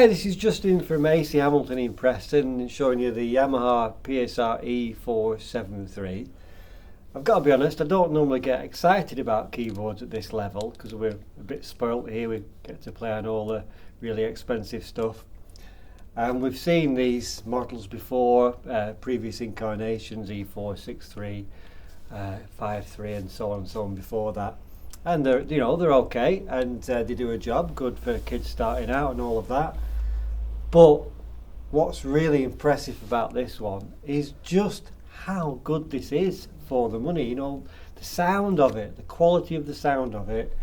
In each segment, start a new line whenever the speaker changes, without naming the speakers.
Hi, this is Justin from AC Hamilton in Preston, showing you the Yamaha PSR-E473. I've got to be honest, I don't normally get excited about keyboards at this level because we're a bit spoilt here. We get to play on all the really expensive stuff. And we've seen these models before, previous incarnations, E463, 53 and so on before that. And they're okay, and they do a job, good for kids starting out and all of that. But what's really impressive about this one is just how good this is for the money. You know, the sound of it, the quality of the sound of it,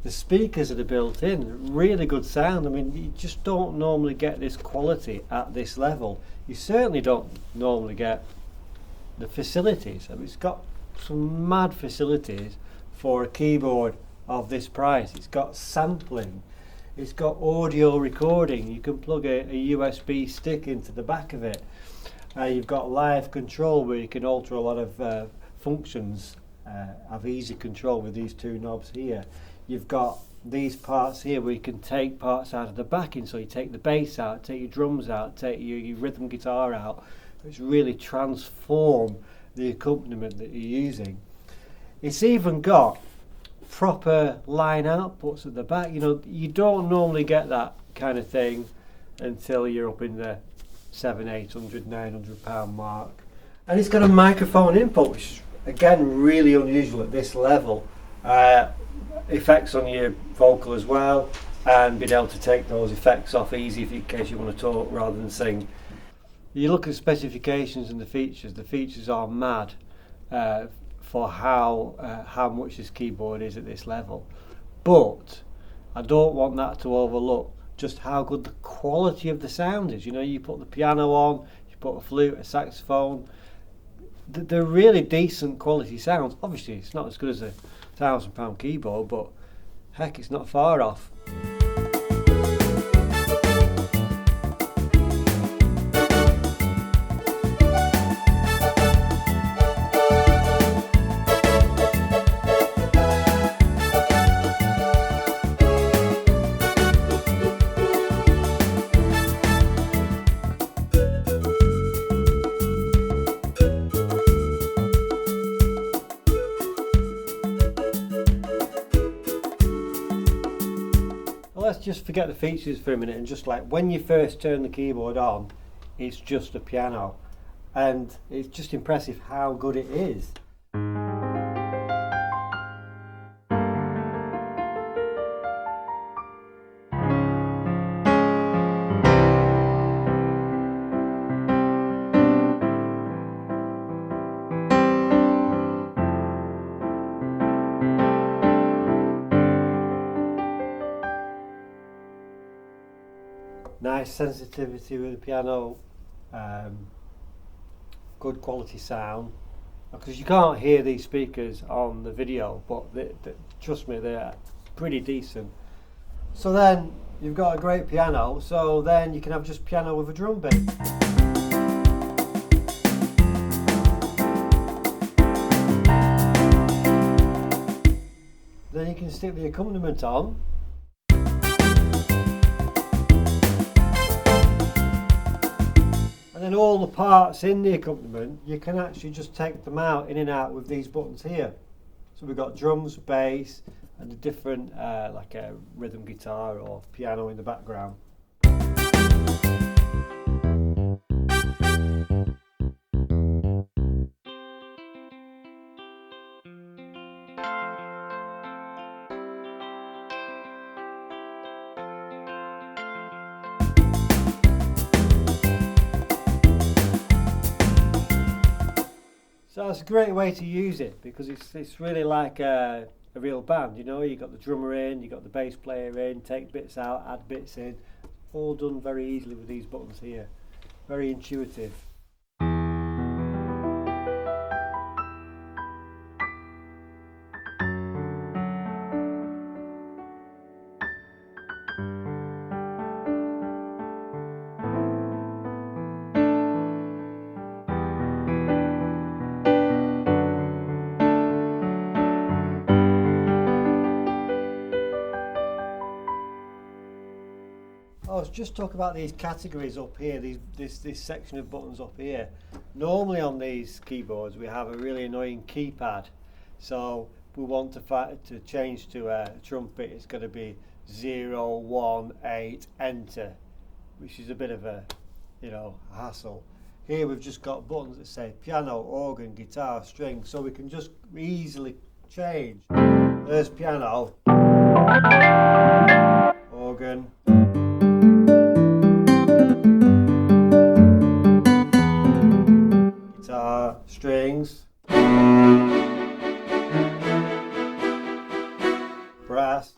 the speakers that are built in, really good sound. I mean, you just don't normally get this quality at this level. You certainly don't normally get the facilities. I mean, it's got some mad facilities for a keyboard of this price. It's got sampling, it's got audio recording, you can plug a USB stick into the back of it, you've got live control where you can alter a lot of functions, have easy control with these two knobs here. You've got these parts here where you can take parts out of the backing, so you take the bass out, take your drums out, take your rhythm guitar out. It's really transform the accompaniment that you're using. It's even got proper line outputs at the back. You know, you don't normally get that kind of thing until you're up in the £700, £800, £900 mark. And it's got a microphone input, which is again really unusual at this level. Effects on your vocal as well, and being able to take those effects off easy in case you want to talk rather than sing. You look at specifications and the features are mad. For how much this keyboard is at this level, but I don't want that to overlook just how good the quality of the sound is. You know, you put the piano on, you put a flute, a saxophone, they're really decent quality sounds. Obviously it's not as good as a £1,000 keyboard, but heck, it's not far off. Let's just forget the features for a minute and just like when you first turn the keyboard on, it's just a piano, and it's just impressive how good it is. Nice sensitivity with the piano, good quality sound, because you can't hear these speakers on the video, but trust me, they're pretty decent. So then you've got a great piano, so then you can have just piano with a drum beat. Then you can stick the accompaniment on. And then all the parts in the accompaniment, you can actually just take them out, in and out with these buttons here. So we've got drums, bass, and a different like a rhythm guitar or piano in the background. So it's a great way to use it because it's really like a real band. You know, you got the drummer in, you got the bass player in, take bits out, add bits in, all done very easily with these buttons here. Very intuitive. let's just talk about these categories up here, this section of buttons up here. Normally on these keyboards we have a really annoying keypad, so we want to change to a trumpet. It's going to be 0, 1, 8, enter, which is a bit of a, you know, hassle. Here we've just got buttons that say piano, organ, guitar, string, so we can just easily change. There's piano, organ, guitar, strings, brass,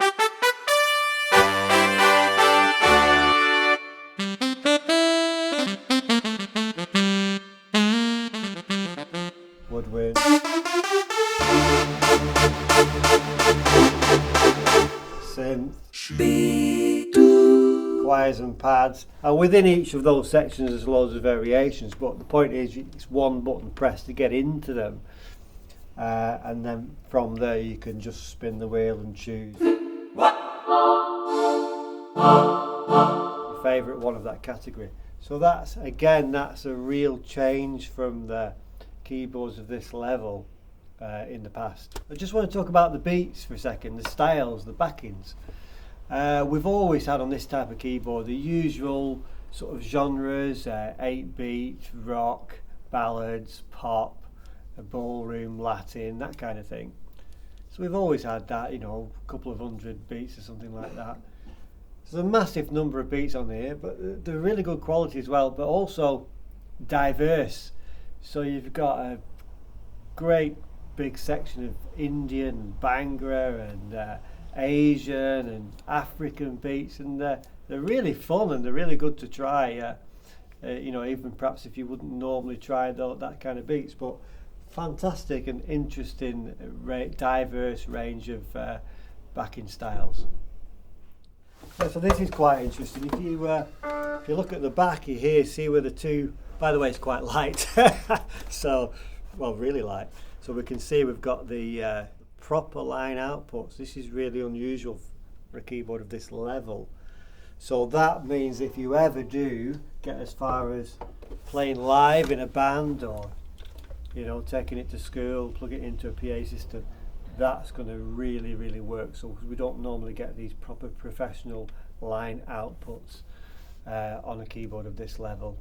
woodwind, synth, wires and pads, and within each of those sections there's loads of variations, but the point is it's one button press to get into them, and then from there you can just spin the wheel and choose your favourite one of that category. So that's a real change from the keyboards of this level in the past. I just want to talk about the beats for a second, the styles, the backings. We've always had on this type of keyboard the usual sort of genres, 8-beat, rock, ballads, pop, ballroom, Latin, that kind of thing. So we've always had that, you know, a couple of 100 beats or something like that. There's a massive number of beats on here, but they're really good quality as well, but also diverse. So you've got a great big section of Indian, Bhangra, and Asian and African beats, and they're really fun and they're really good to try. You know, even perhaps if you wouldn't normally try that kind of beats, but fantastic and interesting, diverse range of backing styles. So this is quite interesting. If you look at the back here, see where the two, by the way, it's quite light, so, well, really light. So we can see we've got the proper line outputs. This is really unusual for a keyboard of this level. So that means if you ever do get as far as playing live in a band, or, you know, taking it to school, plug it into a PA system, that's going to really, really work. So we don't normally get these proper professional line outputs on a keyboard of this level.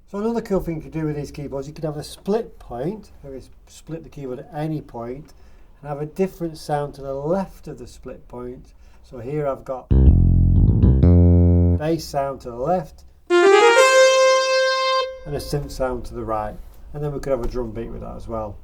So another cool thing you can do with these keyboards, you can have a split point, where you split the keyboard at any point, and have a different sound to the left of the split point. So here I've got bass sound to the left and a synth sound to the right, and then we could have a drum beat with that as well.